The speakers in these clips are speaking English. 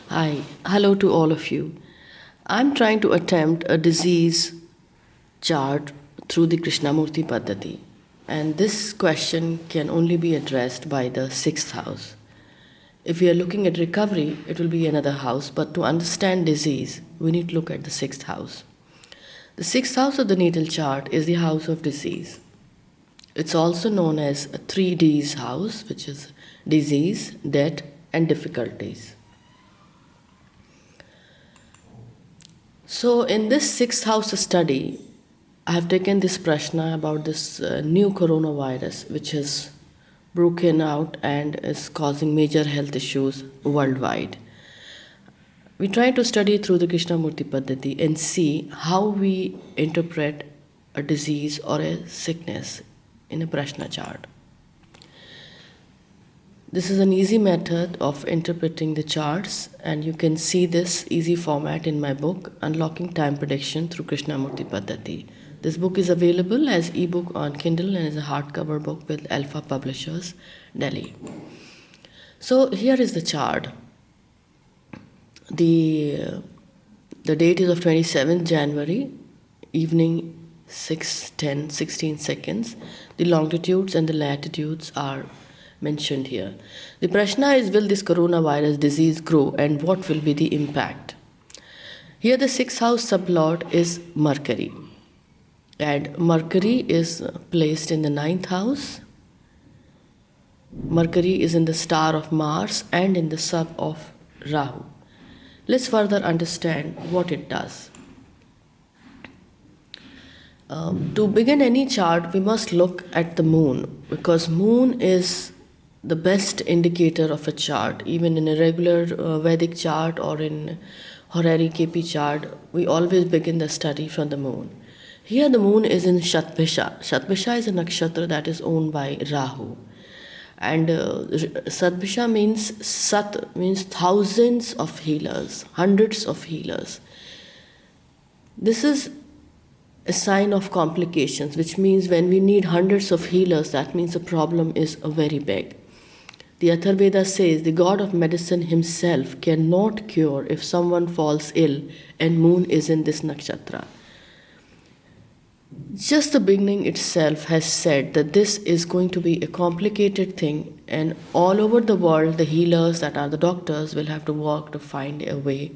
Hi, hello to all of you. I'm trying to attempt a disease chart through the Krishnamurti Paddhati, and this question can only be addressed by the sixth house. If we are looking at recovery, it will be another house, but to understand disease, we need to look at the sixth house. The sixth house of the natal chart is the house of disease. It's also known as a 3Ds house, which is disease, debt, and difficulties. So, in this sixth house study, I have taken this prashna about this new coronavirus, which has broken out and is causing major health issues worldwide. We try to study through the Krishnamurti Paddhati and see how we interpret a disease or a sickness in a prashna chart. This is an easy method of interpreting the charts, and you can see this easy format in my book, Unlocking Time Prediction through Krishnamurti Paddhati. This book is available as ebook on Kindle and is a hardcover book with Alpha Publishers, Delhi. So here is the chart. The date is of 27th January, evening 6:10:16 seconds. The longitudes and the latitudes are mentioned here. The prashna is, will this coronavirus disease grow and what will be the impact? Here the sixth house sublord is Mercury, and Mercury is placed in the ninth house. Mercury is in the star of Mars and in the sub of Rahu. Let's further understand what it does. To begin any chart, we must look at the moon, because moon is the best indicator of a chart. Even in a regular Vedic chart or in horary KP chart, we always begin the study from the moon. Here the moon is in Shatbisha. Shatbisha is a nakshatra that is owned by Rahu. And Satbisha means, Sat means thousands of healers, hundreds of healers. This is a sign of complications, which means when we need hundreds of healers, that means the problem is very big. The Atharveda says the god of medicine himself cannot cure if someone falls ill and moon is in this nakshatra. Just the beginning itself has said that this is going to be a complicated thing, and all over the world the healers, that are the doctors, will have to work to find a way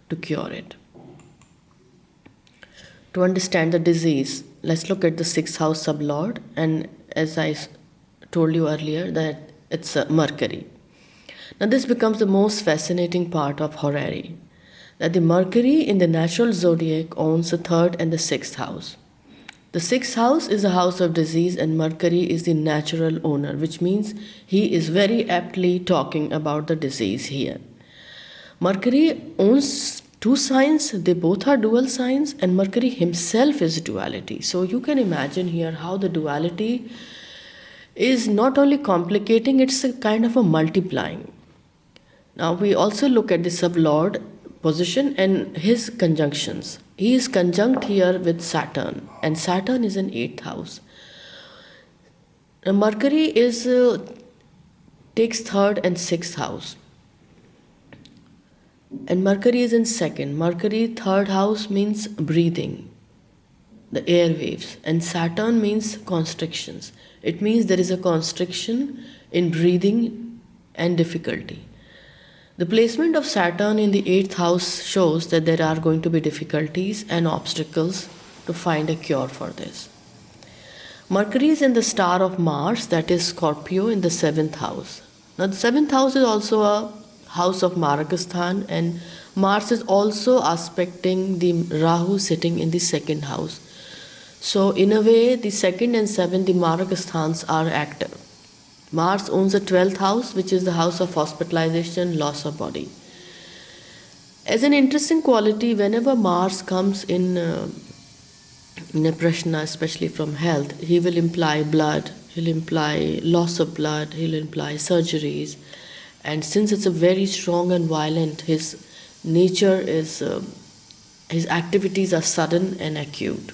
to cure it. To understand the disease, let's look at the sixth house sublord, and as I told you earlier, that it's Mercury. Now this becomes the most fascinating part of horary, that the Mercury in the natural zodiac owns the third and the sixth house. The sixth house is a house of disease and Mercury is the natural owner, which means he is very aptly talking about the disease here. Mercury owns two signs, they both are dual signs, and Mercury himself is duality. So you can imagine here how the duality is not only complicating, it's a kind of a multiplying. Now we also look at the sublord position and his conjunctions. He is conjunct here with Saturn, and Saturn is in 8th house. Now Mercury is takes 3rd and 6th house, and Mercury is in 2nd. Mercury 3rd house means breathing, the airwaves, and Saturn means constrictions. It means there is a constriction in breathing and difficulty. The placement of Saturn in the 8th house shows that there are going to be difficulties and obstacles to find a cure for this. Mercury is in the star of Mars, that is Scorpio, in the 7th house. Now the 7th house is also a house of maraksthan, and Mars is also aspecting the Rahu sitting in the 2nd house. So in a way, the 2nd and 7th, the maraksthans are active. Mars owns the 12th house, which is the house of hospitalization, loss of body. As an interesting quality, whenever Mars comes in a prashna, especially from health, he will imply blood, he'll imply loss of blood, he'll imply surgeries. And since it's a very strong and violent, his nature is, his activities are sudden and acute.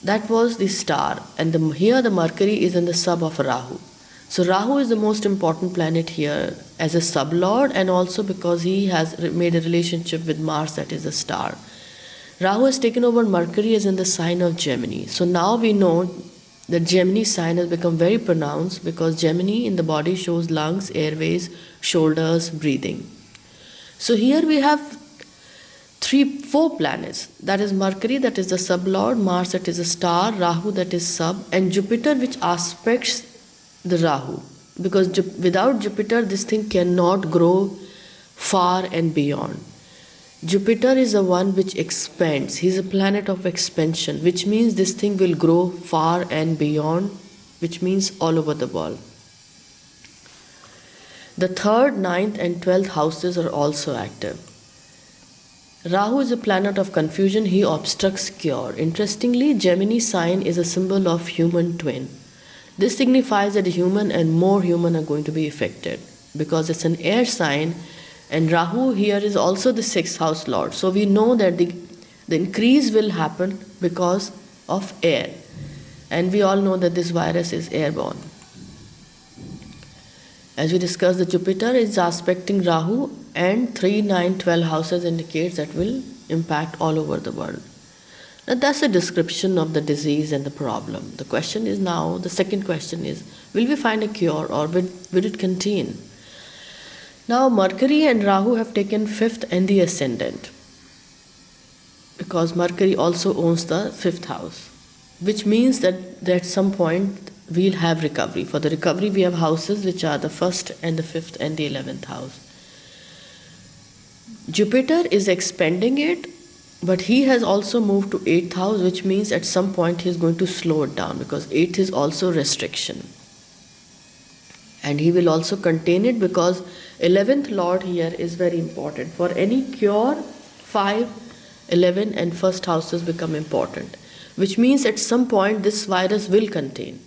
That was the star, and here the Mercury is in the sub of Rahu. So Rahu is the most important planet here as a sublord, and also because he has made a relationship with Mars, that is a star. Rahu has taken over Mercury as in the sign of Gemini. So now we know that Gemini sign has become very pronounced because Gemini in the body shows lungs, airways, shoulders, breathing. So here we have four planets. That is Mercury, that is the sublord, Mars, that is a star, Rahu, that is sub, and Jupiter, which aspects the Rahu. Because without Jupiter, this thing cannot grow far and beyond. Jupiter is the one which expands. He is a planet of expansion, which means this thing will grow far and beyond, which means all over the world. The 3rd, 9th and 12th houses are also active. Rahu is a planet of confusion. He obstructs cure. Interestingly, Gemini sign is a symbol of human twin. This signifies that human and more human are going to be affected because it's an air sign, and Rahu here is also the 6th house lord. So we know that the increase will happen because of air, and we all know that this virus is airborne. As we discussed, the Jupiter is aspecting Rahu, and 3, 9, 12 houses indicates that will impact all over the world. Now that's a description of the disease and the problem. The question is now, the second question is, will we find a cure, or will it continue? Now Mercury and Rahu have taken 5th and the ascendant, because Mercury also owns the 5th house, which means that at some point we'll have recovery. For the recovery we have houses which are the 1st and the 5th and the 11th house. Jupiter is expanding it, but he has also moved to 8th house, which means at some point he is going to slow it down, because 8th is also restriction. And he will also contain it, because 11th lord here is very important. For any cure, 5, 11 and 1st houses become important, which means at some point this virus will contain.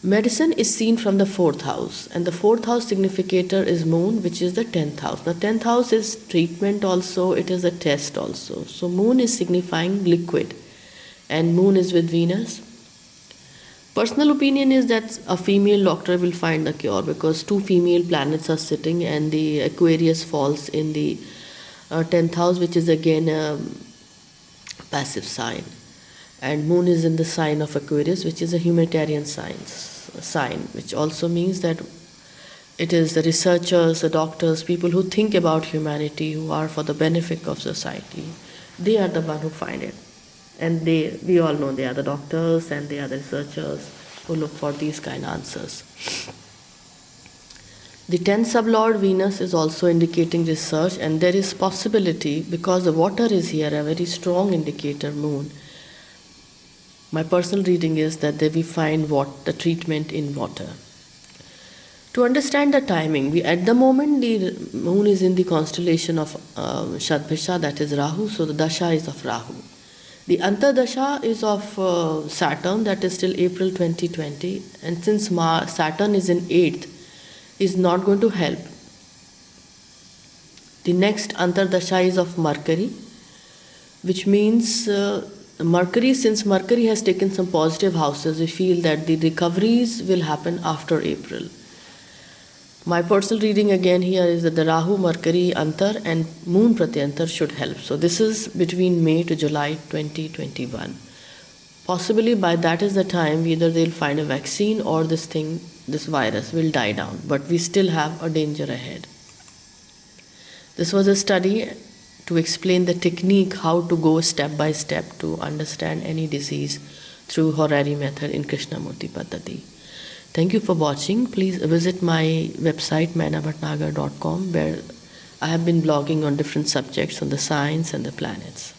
Medicine is seen from the 4th house, and the 4th house significator is moon, which is the 10th house. The 10th house is treatment also, it is a test also. So moon is signifying liquid, and moon is with Venus. Personal opinion is that a female doctor will find a cure, because 2 female planets are sitting, and the Aquarius falls in the 10th house, which is again a passive sign. And moon is in the sign of Aquarius, which is a humanitarian sign, which also means that it is the researchers, the doctors, people who think about humanity, who are for the benefit of society. They are the one who find it. And we all know they are the doctors and they are the researchers who look for these kind of answers. The 10th sublord Venus is also indicating research, and there is possibility, because the water is here, a very strong indicator, moon. My personal reading is that they will find the treatment in water. To understand the timing, at the moment the moon is in the constellation of Shadbhisha, that is Rahu, so the dasha is of Rahu. The Antardasha is of Saturn, that is till April 2020, and since Saturn is in 8th, is not going to help. The next Antardasha is of Mercury, which means Mercury, since Mercury has taken some positive houses, we feel that the recoveries will happen after April. My personal reading again here is that the Rahu, Mercury, Antar and Moon Pratyantar should help. So this is between May to July 2021. Possibly by that is the time either they'll find a vaccine or this virus will die down. But we still have a danger ahead. This was a study to explain the technique, how to go step by step to understand any disease through horary method in Krishnamurti Paddhati. Thank you for watching. Please visit my website maina.com, where I have been blogging on different subjects on the signs and the planets.